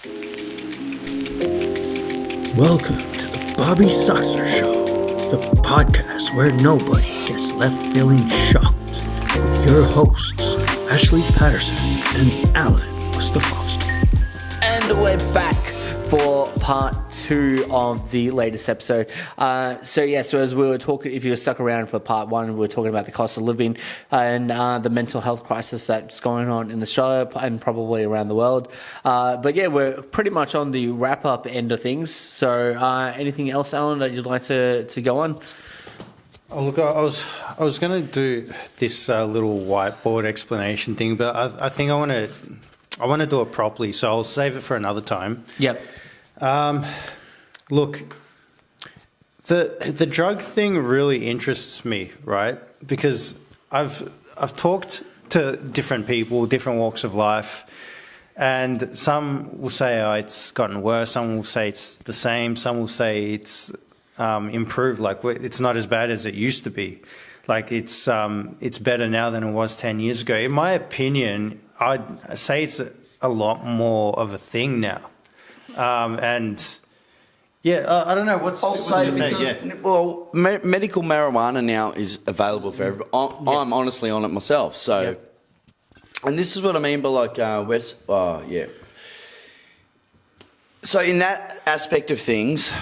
Welcome to the Bobby Soxer Show, the podcast where nobody gets left feeling shocked. With your hosts, Ashley Patterson and Alan Mustafovsky. And we're back for part 2 of the latest episode. So as we were talking, if you were stuck around for part 1, we were talking about the cost of living and the mental health crisis that's going on in Australia and probably around the world. But yeah, we're pretty much on the wrap-up end of things. So anything else, Alan, that you'd like to go on? Oh, look, I was going to do this little whiteboard explanation thing, but I think I want to do it properly, so I'll save it for another time. Yep. Look, the drug thing really interests me, right? Because I've talked to different people, different walks of life, and some will say, oh, it's gotten worse. Some will say it's the same. Some will say it's improved. Like, it's not as bad as it used to be. Like, it's better now than it was 10 years ago. In my opinion, I'd say it's a lot more of a thing now. And yeah, I don't know. What's your take? Yeah. Well, medical marijuana now is available for everybody. I'm honestly on it myself. So, Yep. And this is what I mean by like, So in that aspect of things,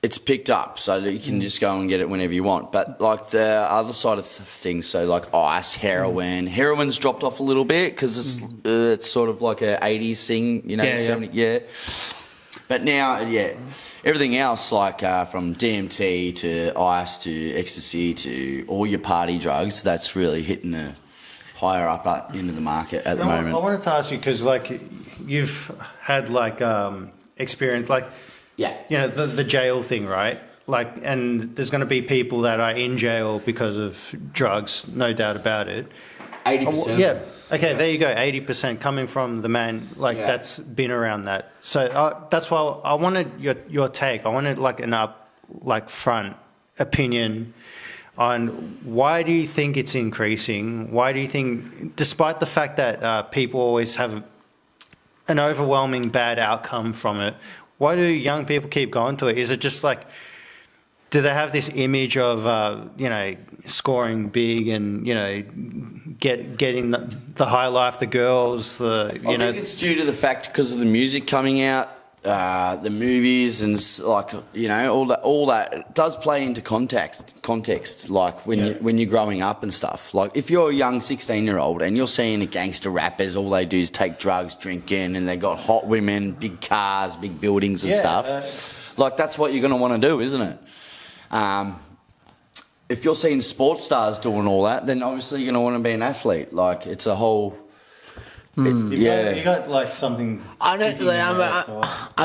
it's picked up so that you can just go and get it whenever you want. But like the other side of things, so like ice, heroin. Heroin's dropped off a little bit because it's sort of like a 80s thing, you know, 70s, yeah. But now, everything else like from DMT to ice to ecstasy to all your party drugs, that's really hitting the higher up into the market at the moment. I wanted to ask you because like you've had like experience like. Yeah. You know, the jail thing, right? Like, and there's going to be people that are in jail because of drugs, no doubt about it. 80%. Yeah. Okay, there you go. 80% coming from the man, like, that's been around that. So that's why I wanted your take. I wanted, like, an front opinion on why do you think it's increasing? Why do you think, despite the fact that people always have an overwhelming bad outcome from it, why do young people keep going to it? Is it just like, do they have this image of, scoring big and, getting the high life, the girls, I think it's due to the fact because of the music coming out, the movies and all that it does play into context like when you're growing up and stuff. Like if you're a young 16-year-old and you're seeing the gangster rappers, all they do is take drugs, drinking, and they got hot women, big cars, big buildings and stuff. Like that's what you're going to want to do, isn't it? If you're seeing sports stars doing all that, then obviously you're going to want to be an athlete. Like it's a whole... You got like something. I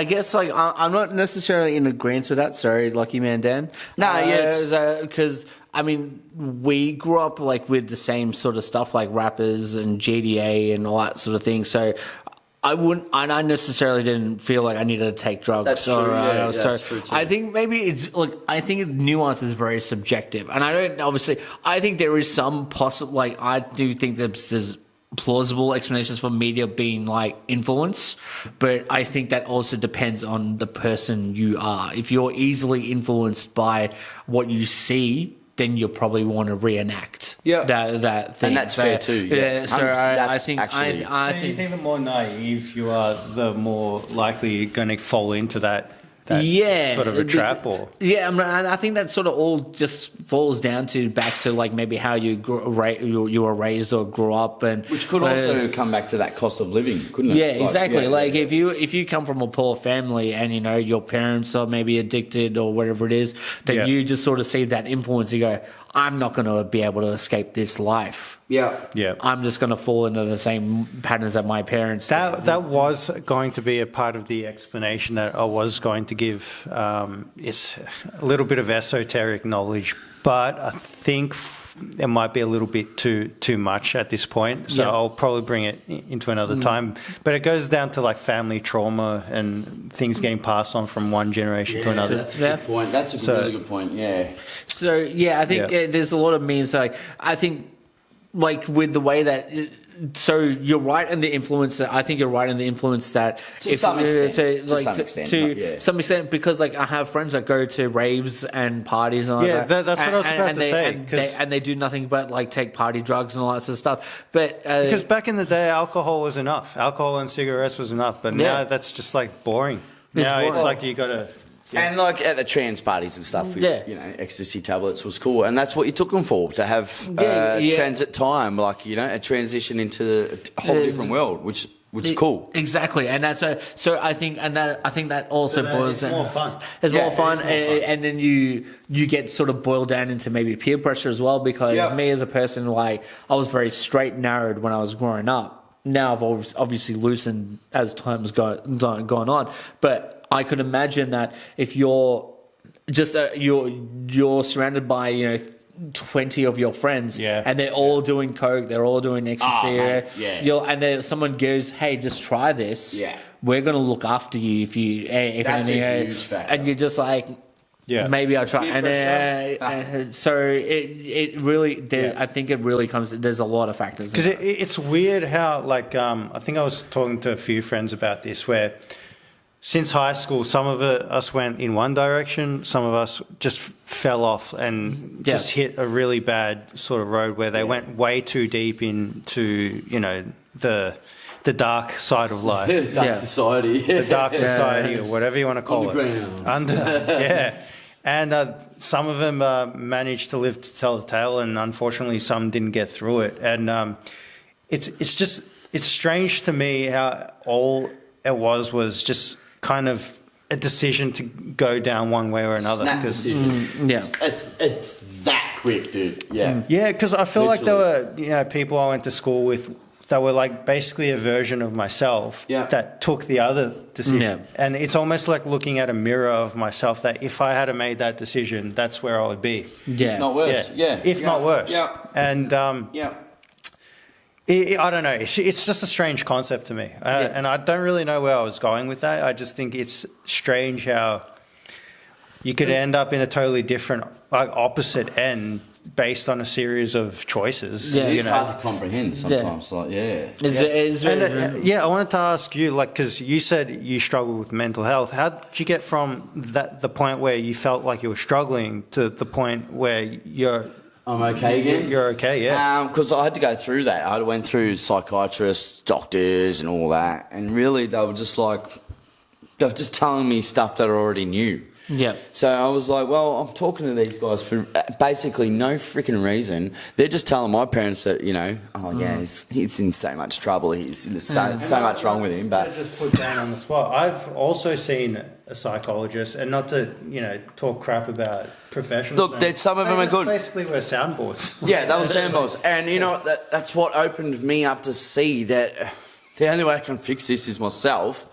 guess like I'm not necessarily in agreement with that. Sorry, Lucky Man Dan. No, because I mean we grew up like with the same sort of stuff like rappers and GDA and all that sort of thing. So I necessarily didn't feel like I needed to take drugs. That's true. That's true too. I think maybe it's like I think nuance is very subjective, and I think there is some possible like I do think there's plausible explanations for media being like influence, but I think that also depends on the person you are. If you're easily influenced by what you see, then you'll probably want to reenact that thing. And that's fair too. Yeah. So I think you think the more naive you are, the more likely you're going to fall into that sort of a trap, or and I think that sort of all just falls down to back to like maybe how you were raised or grew up, and which could also come back to that cost of living, couldn't it? Yeah, exactly. If you come from a poor family and your parents are maybe addicted or whatever it is, then you just sort of see that influence. You go, I'm not going to be able to escape this life. Yeah. I'm just going to fall into the same patterns that my parents. That was going to be a part of the explanation that I was going to give. It's a little bit of esoteric knowledge, but I think it might be a little bit too much at this point. So I'll probably bring it into another time. But it goes down to like family trauma and things getting passed on from one generation to another. That's a good point. That's a really good point. Yeah. So I think there's a lot of means. Like I think, like with the way that So you're right in the influence. I think you're right in the influence that To some extent. To some extent, yeah. some extent, because like I have friends that go to raves and parties and all Yeah, that. that's what I was about to say, And they do nothing but like take party drugs and all that sort of stuff. But because back in the day, alcohol was enough. Alcohol and cigarettes was enough. But now that's just like boring. Now it's like you got to. Yeah. And like at the trans parties and stuff, with, ecstasy tablets was cool, and that's what you took them for, to have transit time, like a transition into a whole different world, which is cool. Exactly, and that's so I think that also boils down. It's more fun. It's more fun, and then you get sort of boiled down into maybe peer pressure as well, because me as a person, like I was very straight narrowed when I was growing up. Now I've obviously loosened as time's gone on, but I could imagine that if you're just you're surrounded by 20 of your friends, and they're all doing coke, they're all doing ecstasy, and then someone goes, "Hey, just try this. We're gonna look after you if that's a huge factor." And you're just like, maybe I'll try. And so it really, I think it really comes. There's a lot of factors. Because it's weird how, like, I think I was talking to a few friends about this, where since high school, some of us went in one direction, some of us just fell off and just hit a really bad sort of road where they went way too deep into, the dark side of life. The dark society. The dark society, or whatever you want to call it. And some of them managed to live to tell the tale, and unfortunately some didn't get through it. And it's strange to me how all it was just kind of a decision to go down one way or another. Snap decision. It's that quick, dude. Yeah, because I feel like there were people I went to school with that were like basically a version of myself that took the other decision. And it's almost like looking at a mirror of myself, that if I had made that decision, that's where I would be. If not worse. If not worse. And I don't know. It's just a strange concept to me, and I don't really know where I was going with that. I just think it's strange how you could end up in a totally different, like, opposite end based on a series of choices. It's hard to comprehend sometimes. I wanted to ask you, like, because you said you struggle with mental health. How did you get from the point where you felt like you were struggling to the point where I'm okay again? You're okay, because I had to go through that. I went through psychiatrists, doctors and all that. And really they were just telling me stuff that I already knew. So I was like, well, I'm talking to these guys for basically no freaking reason. They're just telling my parents that, he's in so much trouble. There's so much wrong with him. But just put down on the spot. I've also seen a psychologist, and not to, talk crap about professionals. Look, some of them are good. Basically were soundboards. Yeah, they were soundboards. And, that's what opened me up to see that the only way I can fix this is myself.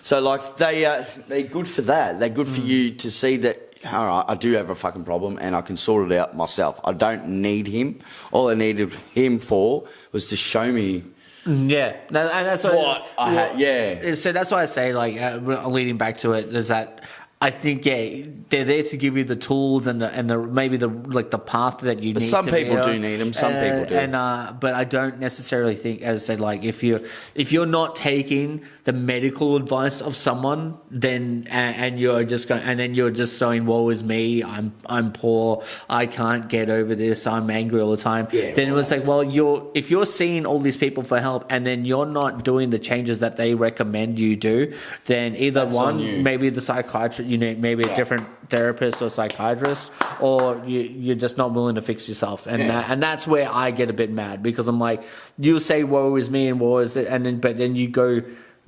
So, like, they're good for that. They're good for you to see that, all right, I do have a fucking problem and I can sort it out myself. I don't need him. All I needed him for was to show me and that's what I had. So that's why I say, like, leading back to it, is that I think they're there to give you the tools and the maybe the path that you need. Some people do need them. Some people do. But I don't necessarily think, as I said, like if you're not taking the medical advice of someone, then and you're just going, and then you're just saying, "Woe is me! I'm poor. I can't get over this. I'm angry all the time." Then it's like, well, if you're seeing all these people for help, and then you're not doing the changes that they recommend you do, then either maybe the psychiatrist, maybe a different therapist or psychiatrist, or you're just not willing to fix yourself, and that's where I get a bit mad, because I'm like, you say woe is me and woe is it, but then you go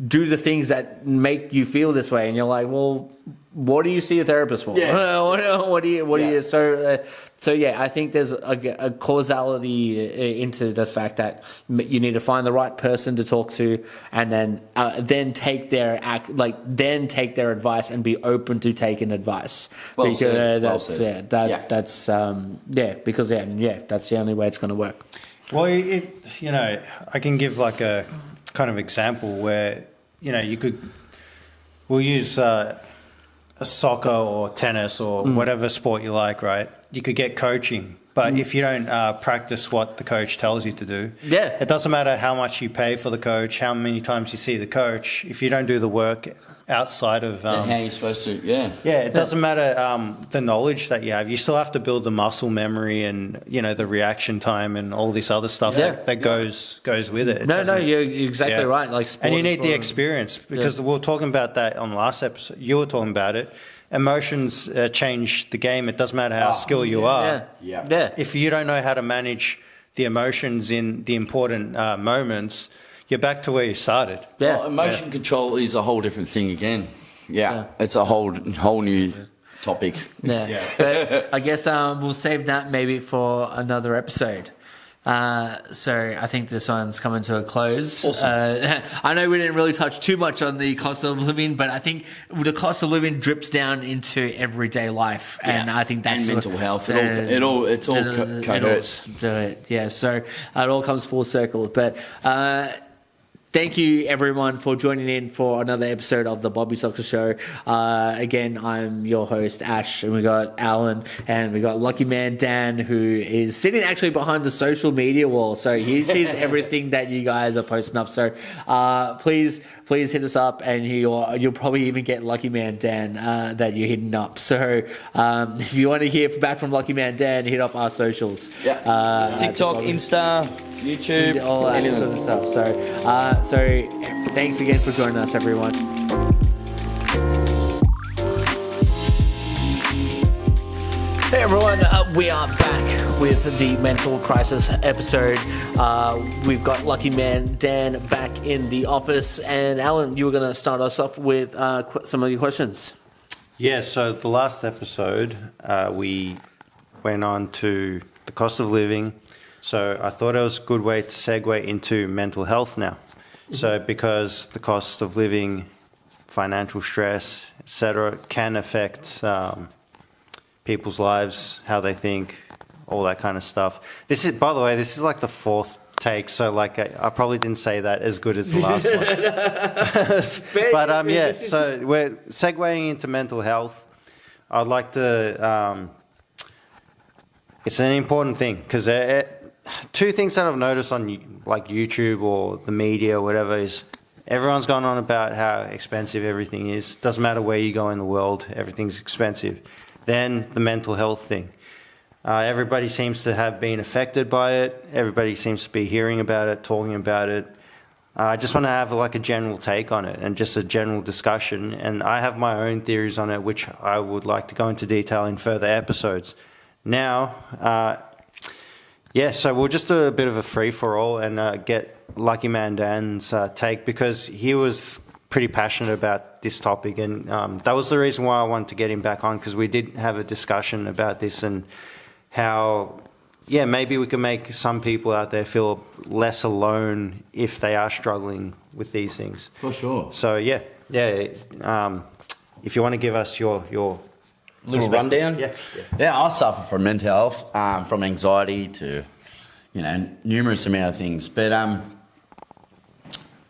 do the things that make you feel this way, and you're like, well, what do you see a therapist for? What do you? So I think there's a causality into the fact that you need to find the right person to talk to, and then take their advice and be open to taking advice. Because that's the only way it's going to work. Well, I can give like a kind of example where we'll use a soccer or tennis or whatever sport you like, right? You could get coaching But if you don't practice what the coach tells you to do, Yeah. it doesn't matter how much you pay for the coach, how many times you see the coach. If you don't do the work outside of Then how are you supposed to? Yeah. it doesn't matter the knowledge that you have. You still have to build the muscle memory and the reaction time and all this other stuff that goes with it. No, you're exactly right. Like, and you need the experience because we were talking about that on the last episode. You were talking about it. Emotions change the game. It doesn't matter how skilled you are. Yeah. If you don't know how to manage the emotions in the important moments, you're back to where you started. Yeah. Well, emotion control is a whole different thing again. Yeah. It's a whole new topic. Yeah. But I guess we'll save that maybe for another episode. So I think this one's coming to a close. Awesome. I know we didn't really touch too much on the cost of living, but I think the cost of living drips down into everyday life, and I think that's and mental health. It all cohorts. Yeah, so it all comes full circle. But thank you, everyone, for joining in for another episode of the Bobby Soxer Show. Again, I'm your host, Ash, and we got Alan, and we got Lucky Man Dan, who is sitting actually behind the social media wall. So he sees everything that you guys are posting up. So please hit us up, and you'll probably even get Lucky Man Dan that you're hitting up. So if you want to hear back from Lucky Man Dan, hit up our socials. Yeah. TikTok, Insta, YouTube, all that sort of stuff. So thanks again for joining us, everyone. Hey everyone, we are back with the mental crisis episode. We've got Lucky Man Dan back in the office, and Alan, you were going to start us off with some of your questions. Yeah, so the last episode we went on to the cost of living. So I thought it was a good way to segue into mental health now. So because the cost of living, financial stress, etc., can affect people's lives, how they think, all that kind of stuff. This is, by the way, this is like the fourth take, so like I probably didn't say that as good as the last one. But yeah, so we're segueing into mental health. I'd like to. It's an important thing because two things that I've noticed on like YouTube or the media or whatever is everyone's gone on about how expensive everything is. Doesn't matter where you go in the world, everything's expensive. Then the mental health thing. Everybody seems to have been affected by it. Everybody seems to be hearing about it, talking about it. I just want to have like a general take on it and just a general discussion. And I have my own theories on it, which I would like to go into detail in further episodes. Now, so we'll just do a bit of a free-for-all and get Lucky Man Dan's take because he was pretty passionate about this topic. And that was the reason why I wanted to get him back on because we did have a discussion about this and how, maybe we can make some people out there feel less alone if they are struggling with these things. For sure. So, if you want to give us your little rundown. Yeah. I suffer from mental health, from anxiety to, numerous amount of things. But I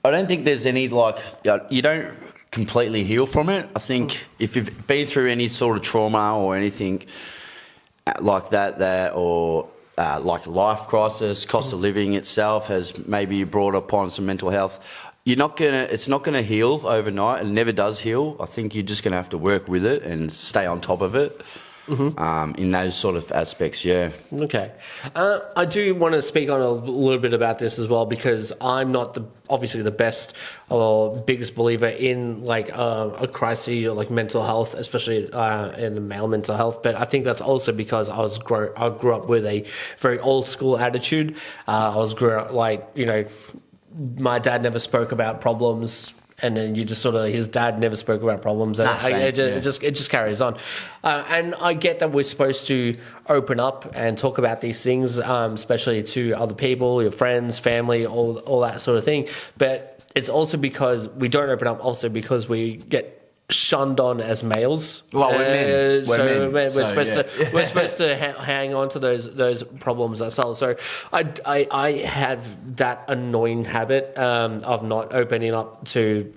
don't think there's any you don't completely heal from it. I think if you've been through any sort of trauma or anything like that, or like life crisis, cost of living itself has maybe brought upon some mental health. It's not gonna heal overnight. It never does heal. I think you're just gonna have to work with it and stay on top of it. In those sort of aspects, Okay. I do want to speak on a little bit about this as well because I'm not obviously the best or biggest believer in like a crisis or like mental health, especially in the male mental health. But I think that's also because I grew up with a very old school attitude. Grew up my dad never spoke about problems, and then you just his dad never spoke about problems, and it just carries on. And I get that we're supposed to open up and talk about these things, especially to other people, your friends, family, all that sort of thing. But it's also because we don't open up, also because we get shunned on as males. Well, we're men. We're supposed to hang on to those problems ourselves. So I have that annoying habit of not opening up to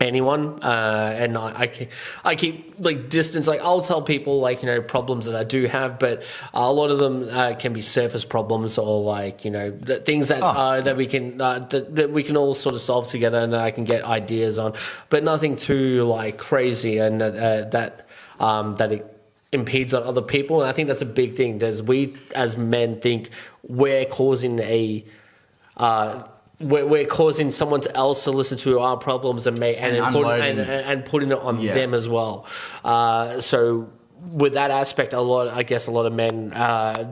anyone, and I keep like distance. Like I'll tell people like problems that I do have, but a lot of them can be surface problems or like things that that we can that we can all sort of solve together, and that I can get ideas on, but nothing too like crazy, and that it impedes on other people. And I think that's a big thing. There's we as men think we're causing we're causing someone else to listen to our problems and putting it on them as well. So with that aspect, a lot of men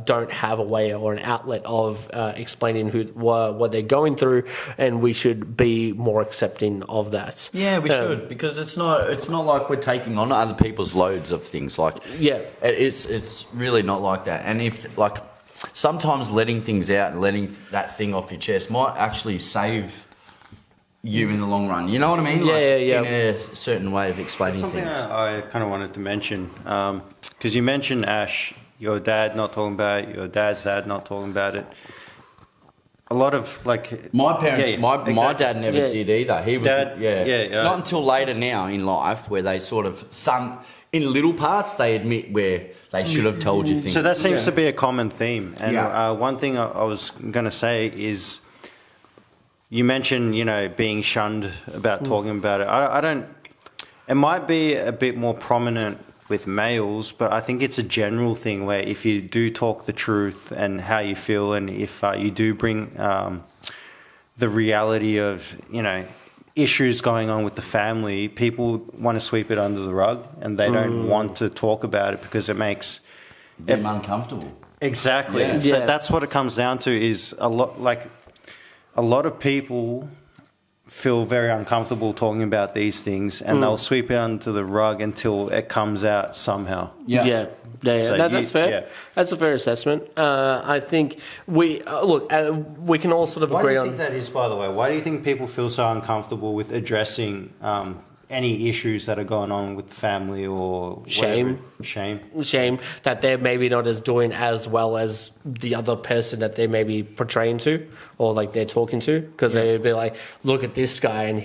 don't have a way or an outlet of explaining what they're going through, and we should be more accepting of that. Yeah, we should, because it's not like we're taking on other people's loads of things. Like it's really not like that. And if like sometimes letting things out and letting that thing off your chest might actually save you in the long run. You know what I mean? In a certain way of explaining something things. I kind of wanted to mention, because you mentioned, Ash, your dad not talking about it, your dad's dad not talking about it. A lot of like my parents, my dad never did either. He was not until later now in life where they sort of in little parts they admit where they should have told you things. So that seems to be a common theme. And one thing I was going to say is, you mentioned being shunned about talking about it. I don't. It might be a bit more prominent with males, but I think it's a general thing where if you do talk the truth and how you feel, and if you do bring the reality of issues going on with the family, people want to sweep it under the rug, and they don't want to talk about it because it makes them uncomfortable. Exactly. Yeah. So that's what it comes down to, is a lot of people feel very uncomfortable talking about these things, and they'll sweep it under the rug until it comes out somehow. So that's fair. Yeah. That's a fair assessment. I think we we can all sort of agree on. Why do you think that is, by the way? Why do you think people feel so uncomfortable with addressing any issues that are going on with the family or shame that they're maybe not as doing as well as the other person that they may be portraying to, or like they're talking to, because they'd be like, look at this guy and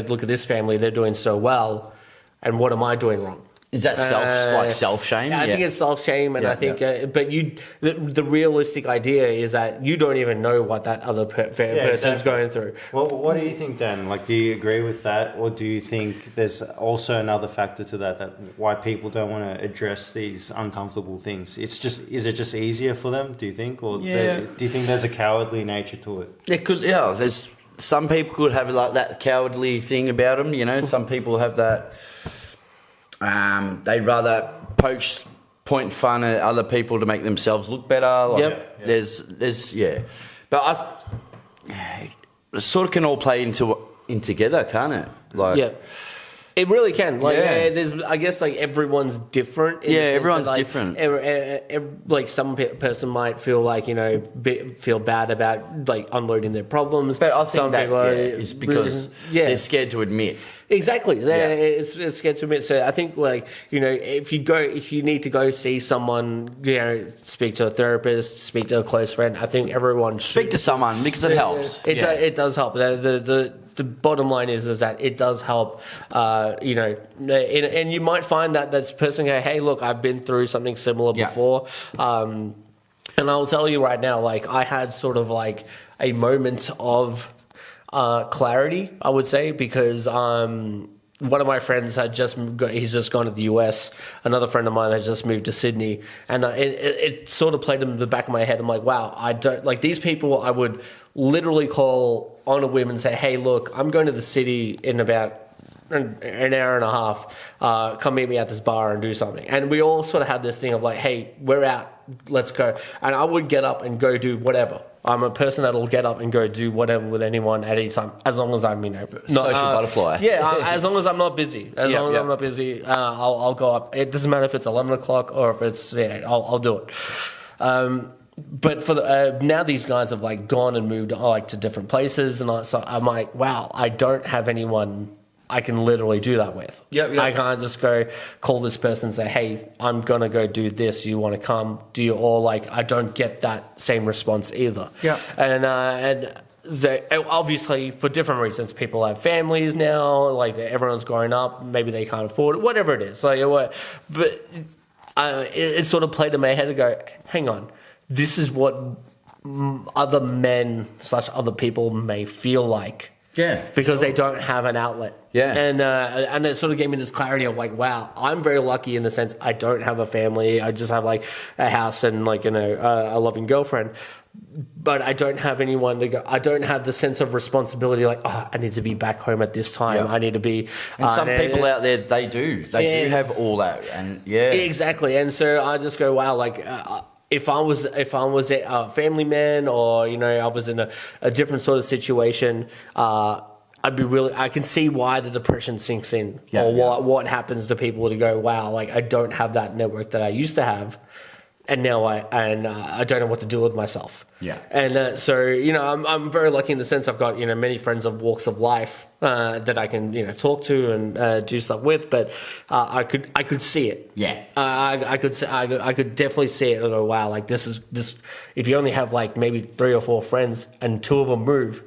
look at this family, they're doing so well, and what am I doing wrong? Is that self-shame? I think it's self-shame, and I think, but the realistic idea is that you don't even know what that other person's going through. Well, what do you think, Dan? Like, do you agree with that, or do you think there's also another factor to that why people don't want to address these uncomfortable things? Is it just easier for them, do you think, or do you think there's a cowardly nature to it? It could, there's some people could have like that cowardly thing about them, some people have that. They'd rather point fun at other people to make themselves look better. There's but it sort of can all play in together, can't it? It really can. There's, I guess, like everyone's different. Everyone's different. Like some person might feel like feel bad about like unloading their problems. But I think some people is because they're scared to admit. Exactly, it's scared to admit. So I think if you need to go see someone, speak to a therapist, speak to a close friend. I think everyone should speak to someone because it helps. It does help. The bottom line is that it does help, and you might find that this person go, hey, look, I've been through something similar before, and I'll tell you right now, like I had sort of like a moment of clarity, I would say, because one of my friends he's just gone to the US. Another friend of mine had just moved to Sydney, and it sort of played in the back of my head. I'm like, wow, I don't like these people. I would literally call on a whim and say, hey, look, I'm going to the city in about an hour and a half. Come meet me at this bar and do something. And we all sort of had this thing of like, hey, we're out, let's go. And I would get up and go do whatever. I'm a person that'll get up and go do whatever with anyone at any time, as long as I'm, not social butterfly. As long as I'm not busy. I'm not busy, I'll go up. It doesn't matter if it's 11 o'clock or if it's I'll do it. But for now, these guys have like gone and moved to different places, and so I'm like, wow, I don't have anyone I can literally do that with. I can't just go call this person and say, hey, I'm going to go do this. You want to come? Do you all I don't get that same response either. And obviously for different reasons, people have families now. Like everyone's growing up, maybe they can't afford it. Whatever it is, but it sort of played in my head to go, hang on, this is what other men / other people may feel like. Yeah, because they don't have an outlet. Yeah, and it sort of gave me this clarity of like, wow, I'm very lucky in the sense I don't have a family. I just have like a house and like a loving girlfriend. But I don't have anyone to go. I don't have the sense of responsibility. Like, I need to be back home at this time. Yeah. I need to be. And some people out there, they do. They do have all that, and exactly. And so I just go, wow, like. If I was a family man, or I was in a different sort of situation, I'd be really. I can see why the depression sinks in, what happens to people to go, wow, like I don't have that network that I used to have, and now I don't know what to do with myself. Yeah, and so I'm very lucky in the sense I've got many friends of walks of life that I can talk to and do stuff with, but I could see it. Yeah, I could definitely see it and go, wow, like this. If you only have like maybe 3 or 4 friends and 2 of them move,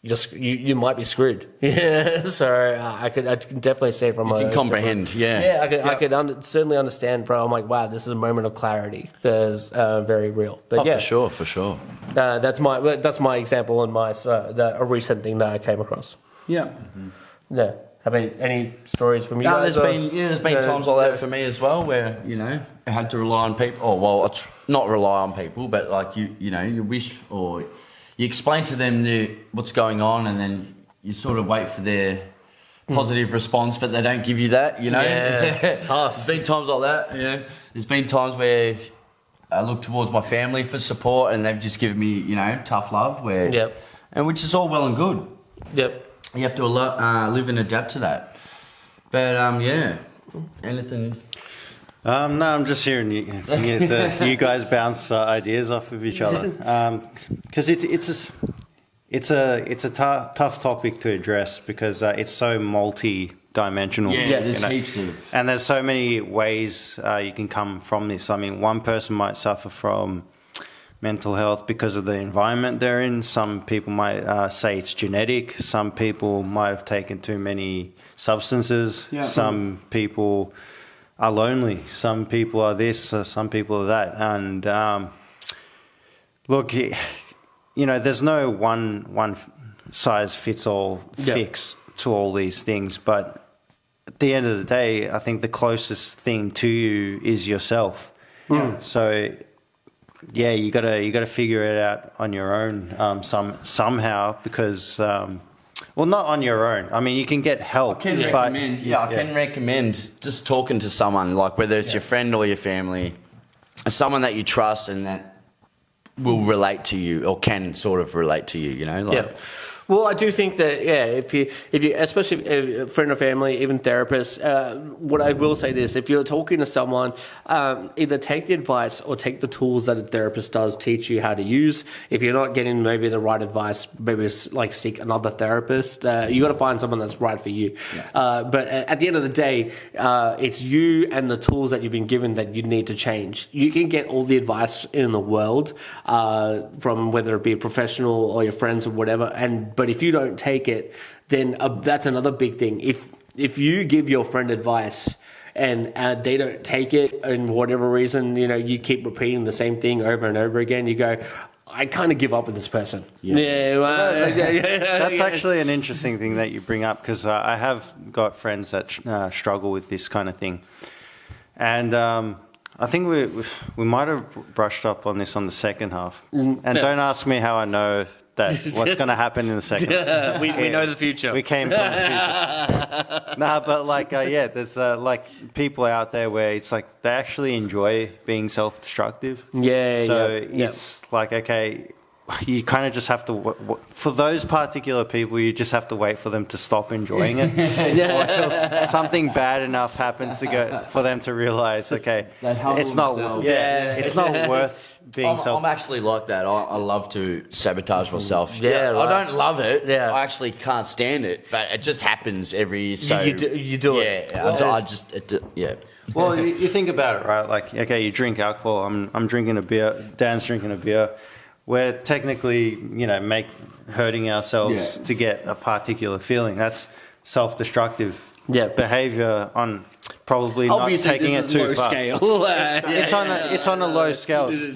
you might be screwed. Yeah, so I can definitely see it from you can comprehend. Yeah, I could certainly understand, bro. I'm like, wow, this is a moment of clarity. That's very real. But for sure. That's my example and a recent thing that I came across. Yeah. Mm-hmm. Yeah. Have any stories from you? No, guys? There's been times like that for me as well, where I had to rely on people. Oh well, not rely on people, but like you wish or you explain to them what's going on, and then you sort of wait for their positive response, but they don't give you that. Yeah, it's tough. There's been times like that. There's been times where I look towards my family for support, and they've just given me tough love. And which is all well and good. Yep. You have to live and adapt to that. But anything? No, I'm just hearing you guys bounce ideas off of each other, because it's a tough topic to address because it's so multi-dimensional. Yeah, there's heaps of, and there's so many ways you can come from this. I mean, one person might suffer from mental health because of the environment they're in. Some people might say it's genetic. Some people might have taken too many substances. Yeah. Some people are lonely. Some people are this. Some people are that. And look, there's no one size fits all fix to all these things. But at the end of the day, I think the closest thing to you is yourself. So yeah, you gotta figure it out on your own somehow because well, not on your own. I mean, you can get help. I can recommend just talking to someone, like whether it's your friend or your family, someone that you trust and that will relate to you or can sort of relate to you. Well, I do think that if you especially a friend or family, even therapists, what I will say is if you're talking to someone, either take the advice or take the tools that a therapist does teach you how to use. If you're not getting maybe the right advice, maybe like seek another therapist. You got to find someone that's right for you. Yeah. But at the end of the day, it's you and the tools that you've been given that you need to change. You can get all the advice in the world from whether it be a professional or your friends or whatever, but if you don't take it, then that's another big thing. If you give your friend advice and they don't take it, and whatever reason, you keep repeating the same thing over and over again, you go, I kind of give up with this person. That's actually an interesting thing that you bring up because I have got friends that struggle with this kind of thing. And I think we might have brushed up on this on the second half. And don't ask me how I know what's going to happen in the second. We know the future. We came from the future. But there's people out there where it's like they actually enjoy being self-destructive. It's like, okay, you kind of just have to, for those particular people, you just have to wait for them to stop enjoying it. Or until something bad enough happens for them to realize, okay, it's not worth being I'm actually like that. I love to sabotage myself. Yeah, right. I don't love it. Yeah. I actually can't stand it, but it just happens every so. You do it. Yeah. Well, you think about it, right? Like, okay, you drink alcohol. I'm drinking a beer. Dan's drinking a beer. we're technically, hurting ourselves to get a particular feeling. That's self-destructive behavior on probably Obviously, not taking it this is too low far. scale. It's on a low scale. With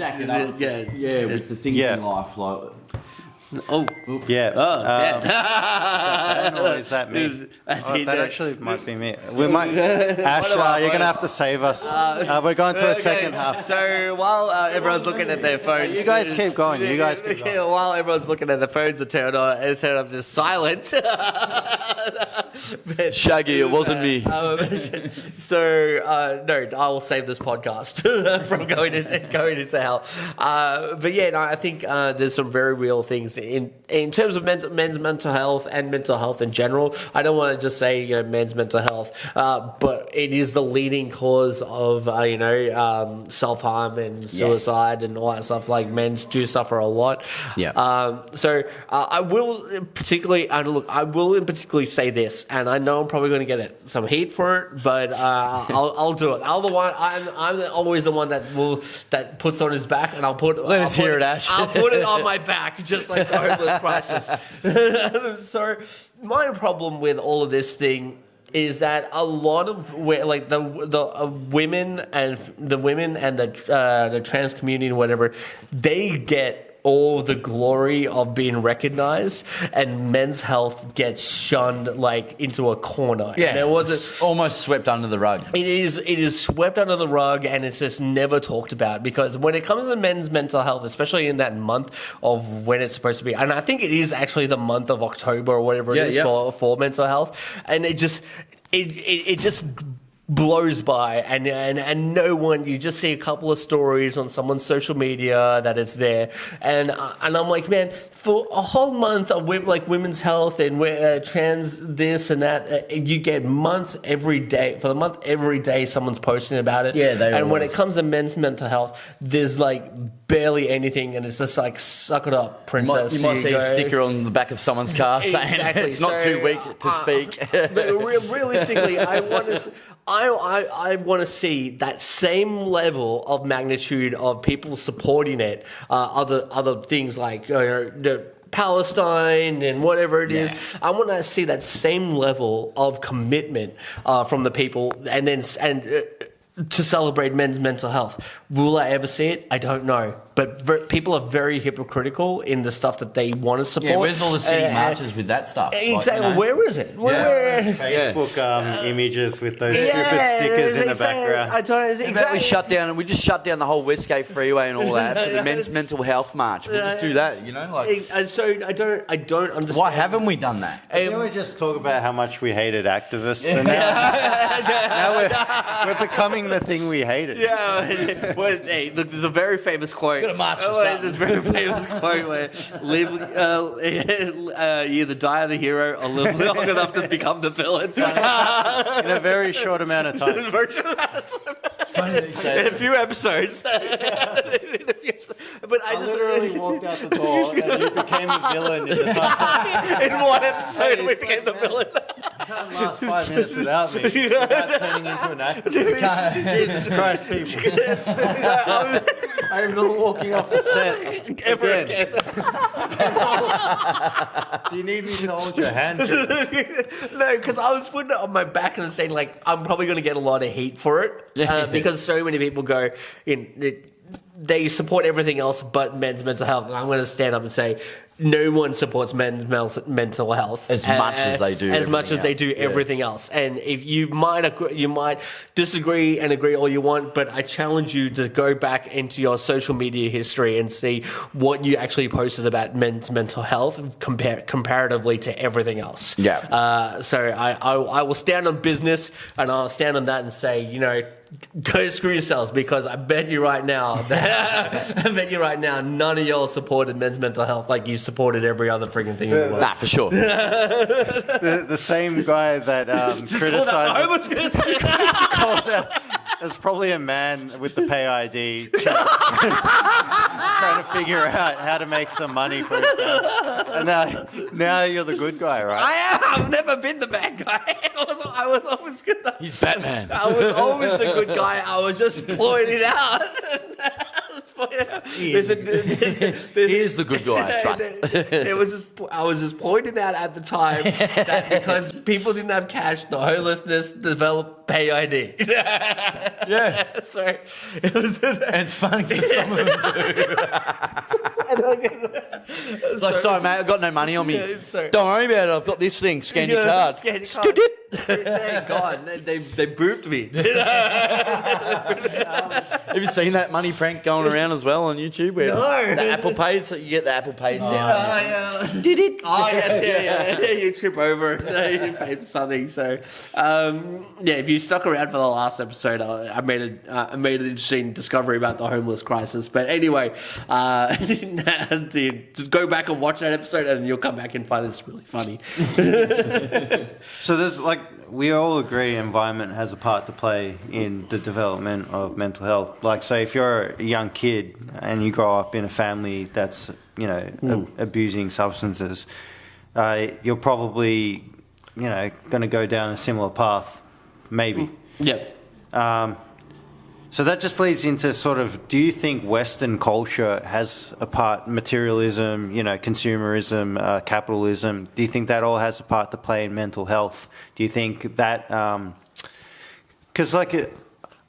the things in life, like. Yeah. Damn. Or is that me? That actually might be me. We might. Ash, you're gonna have to save us. We're going to a second half. So while everyone's looking at their phones, You guys keep going. While everyone's looking at their phones, it turned up just silent. Shaggy, it wasn't me. No, I will save this podcast from going into hell. I think there's some very real things in terms of men's mental health and mental health in general. I don't want to just say men's mental health, but it is the leading cause of self-harm and suicide and all that stuff. Like, men do suffer a lot. I will particularly say this, and I know I'm probably going to get some heat for it, but I'll do it. I'm always the one that puts on his back, and I'll put it, Ash. I'll put it on my back, just like the homeless crisis. So my problem with all of this thing is that a lot of the women and the trans community and whatever, they get all the glory of being recognized, and men's health gets shunned into a corner. Yeah, and it's almost swept under the rug. It is swept under the rug, and it's just never talked about, because when it comes to men's mental health, especially in that month of when it's supposed to be, and I think it is actually the month of October or whatever it is for mental health, and it just blows by, and no one, you just see a couple of stories on someone's social media that it's there, and I'm like, man, for a whole month of women's health and trans this and that, you get months every day. For the month, every day someone's posting about it. And when it comes to men's mental health, there's barely anything, and it's just suck it up, princess. You might see a sticker on the back of someone's car saying it's not too weak to speak. But realistically, I want to see that same level of magnitude of people supporting it. Other things like Palestine and whatever it is. I want to see that same level of commitment from the people, and to celebrate men's mental health. Will I ever see it? I don't know. But people are very hypocritical in the stuff that they want to support. Yeah, where's all the city marches with that stuff? Exactly. Where is it? Facebook images with those stupid stickers in the background. We just shut down the whole Westgate Freeway and all that for the men's mental health march. We'll just do that, And so I don't understand. Why haven't we done that? Didn't we just talk about how much we hated activists? And now we're becoming the thing we hated. Look, there's a very famous quote. Got to march for something. There's a very famous quote where you either die as the hero or live long enough to become the villain. In a very short amount of time. In a few episodes. But I just literally walked out the door and you became the villain in the time. In one episode, we became the villain. You can't last 5 minutes without me. Without turning into an activist. Jesus Christ, people. I am not walking off the set Ever again. Do you need me to hold your hand? No, because I was putting it on my back and saying, I'm probably going to get a lot of heat for it because so many people go they support everything else but men's mental health, and I'm going to stand up and say no one supports men's mental health as much as they do everything else. And if you might disagree and agree all you want, but I challenge you to go back into your social media history and see what you actually posted about men's mental health comparatively to everything else. So I will stand on business, and I'll stand on that and say, go screw yourselves, because I bet you right now none of y'all supported men's mental health like you supported every other freaking thing in the world. Nah, for sure. The same guy that criticizes calls out. There's probably a man with the pay ID trying to figure out how to make some money for himself. And now you're the good guy, right? I am. I've never been the bad guy. I was always good. He's Batman. I was always the good guy. I was just pointing out. point out. He is the good guy, trust. I was just pointing out at the time that because people didn't have cash, the homelessness developed pay ID. Yeah. So it was. And it's funny because some of them do. It's like, sorry, mate, I've got no money on me. Yeah, sorry. Don't worry about it. I've got this thing. Scan your card. Stood it. They're gone. They booped me. Have you seen that money prank going around as well on YouTube? Where No. The Apple Pay, so you get the Apple Pay sound. Yeah. Did it? Oh yes, yeah. You trip over, you pay for something. So, if you stuck around for the last episode, I made an interesting discovery about the homeless crisis. But anyway, just go back and watch that episode, and you'll come back and find it's really funny. So there's we all agree environment has a part to play in the development of mental health. Like, say if you're a young kid and you grow up in a family that's, abusing substances, you're probably, going to go down a similar path, maybe. Yeah. So that just leads into sort of, do you think Western culture has a part, materialism, consumerism, capitalism, do you think that all has a part to play in mental health? Do you think that, because I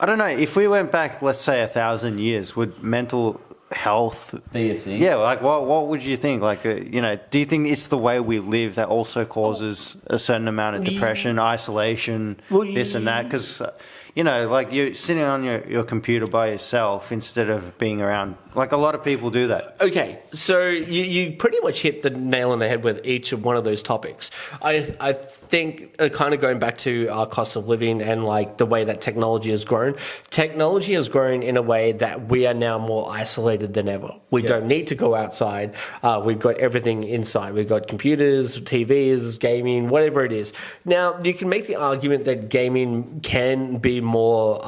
don't know, if we went back, let's say 1,000 years, would mental health Be a thing? Yeah, what would you think? Do you think it's the way we live that also causes a certain amount of depression, isolation, this and that? Because you're sitting on your computer by yourself instead of being around. A lot of people do that. Okay, so you pretty much hit the nail on the head with each of one of those topics. I think kind of going back to our cost of living and the way that technology has grown. Technology has grown in a way that we are now more isolated than ever. We don't need to go outside. We've got everything inside. We've got computers, TVs, gaming, whatever it is. Now, you can make the argument that gaming can be more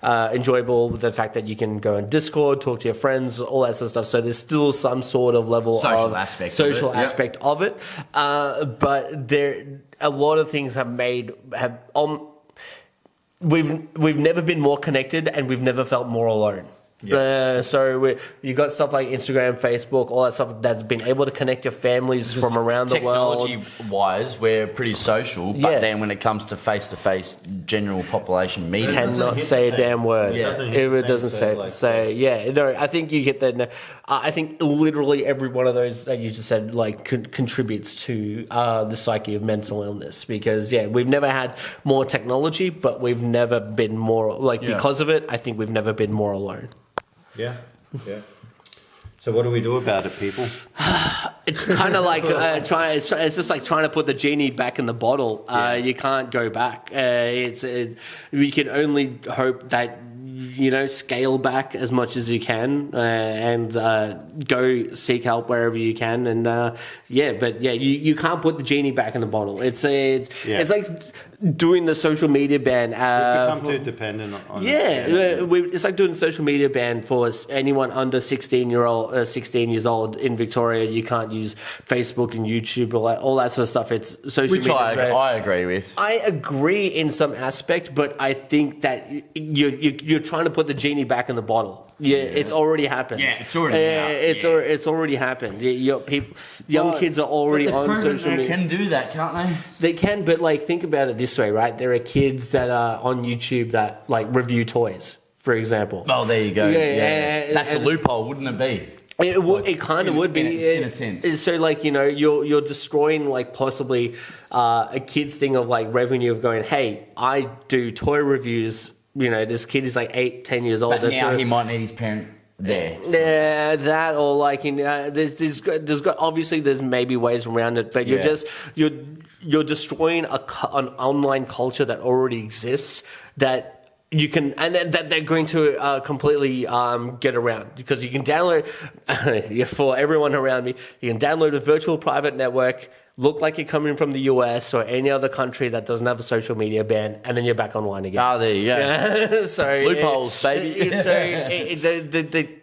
enjoyable with the fact that you can go on Discord, talk to your friends, all that sort of stuff. So there's still some sort of level Social of aspect aspect of it. But a lot of things we've never been more connected, and we've never felt more alone. So you got stuff like Instagram, Facebook, all that stuff that's been able to connect your families from around the world. Technology-wise, we're pretty social, but then when it comes to face-to-face general population meetings, Cannot say a damn word. Yeah. It doesn't say. Yeah, no. I think you get that. I think literally every one of those that you just said contributes to the psyche of mental illness, because we've never had more technology, but we've never been more because of it. I think we've never been more alone. Yeah. So what do we do about it, people? It's kind of like it's just like trying to put the genie back in the bottle. You can't go back. We can only hope that scale back as much as you can and go seek help wherever you can. And you can't put the genie back in the bottle. It's like doing the social media ban. We've become too dependent on it. It's like doing the social media ban for anyone under 16 years old in Victoria. You can't use Facebook and YouTube, all that sort of stuff. It's social which media. I agree with. I agree in some aspect, but I think that you're trying to put the genie back in the bottle. It's already happened. Yeah, it's already out. It's already happened. Young kids are already on social media. They can do that, can't they? They can, but think about it this way, right? There are kids that are on YouTube that review toys, for example. Oh, there you go. Yeah. That's a loophole, wouldn't it be? It kind of would be in a sense. So you're destroying possibly a kid's thing of revenue of going, hey, I do toy reviews. This kid is 8-10 years old. But now he might need his parent there. Yeah, that or there's got obviously there's maybe ways around it, but you're destroying an online culture that already exists that. You can, and that they're going to completely get around, because you can download, for everyone around me, you can download a virtual private network, look like you're coming from the US or any other country that doesn't have a social media ban, and then you're back online again. Oh, there you go. Yeah. So loopholes, baby.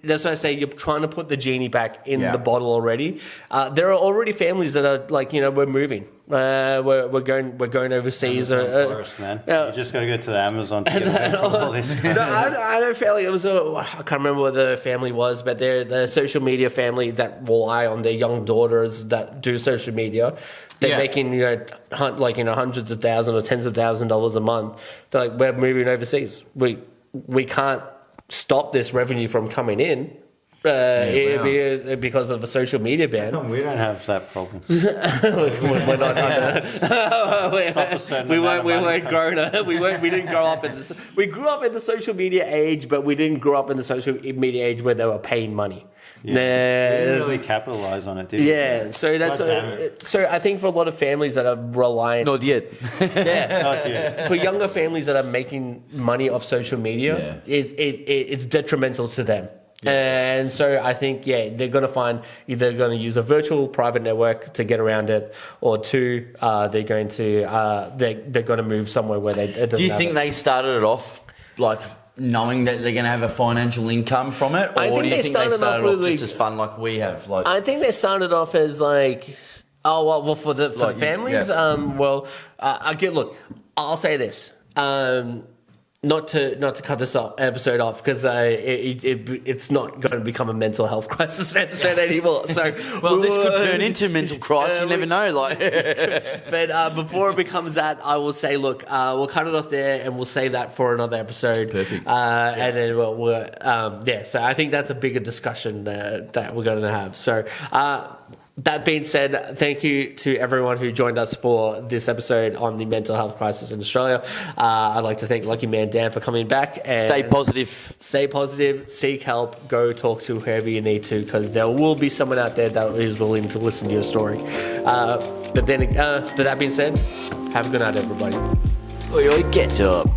That's why I say you're trying to put the genie back in the bottle already. There are already families that are we're moving. We're going overseas. Forest, man. You just got to go to the Amazon to get away from all this crap. No, I don't feel like it was I can't remember what the family was, but they're the social media family that rely on their young daughters that do social media. They're making hundreds of thousands or tens of thousands of dollars a month. They're like, we're moving overseas. We can't stop this revenue from coming in. Because of a social media ban. We don't have that problem. We're not We we didn't grow up in this. We grew up in the social media age, but we didn't grow up in the social media age where they were paying money. We didn't really capitalize on it, did we? Yeah, so that's so I think for a lot of families that are reliant, Not yet. Not yet. for younger families that are making money off social media, it's detrimental to them. And so I think, they're going to find either going to use a virtual private network to get around it, or two, they're going to move somewhere where it doesn't. Do you think they started it off like knowing that they're going to have a financial income from it, or do you think they started off just as fun like we have? Like, I think they started off as like, for the families. Yeah. I'll say this. Not to cut this episode off, because it's not going to become a mental health crisis episode anymore. So this could turn into mental crisis. You never know. But before it becomes that, I will say, look, we'll cut it off there, and we'll save that for another episode. Perfect. And then so I think that's a bigger discussion that we're going to have. So. That being said, thank you to everyone who joined us for this episode on the mental health crisis in Australia. I'd like to thank Lucky Man Dan for coming back. And stay positive. Stay positive. Seek help. Go talk to whoever you need to, because there will be someone out there that is willing to listen to your story. But that being said, have a good night, everybody. Oi, get up.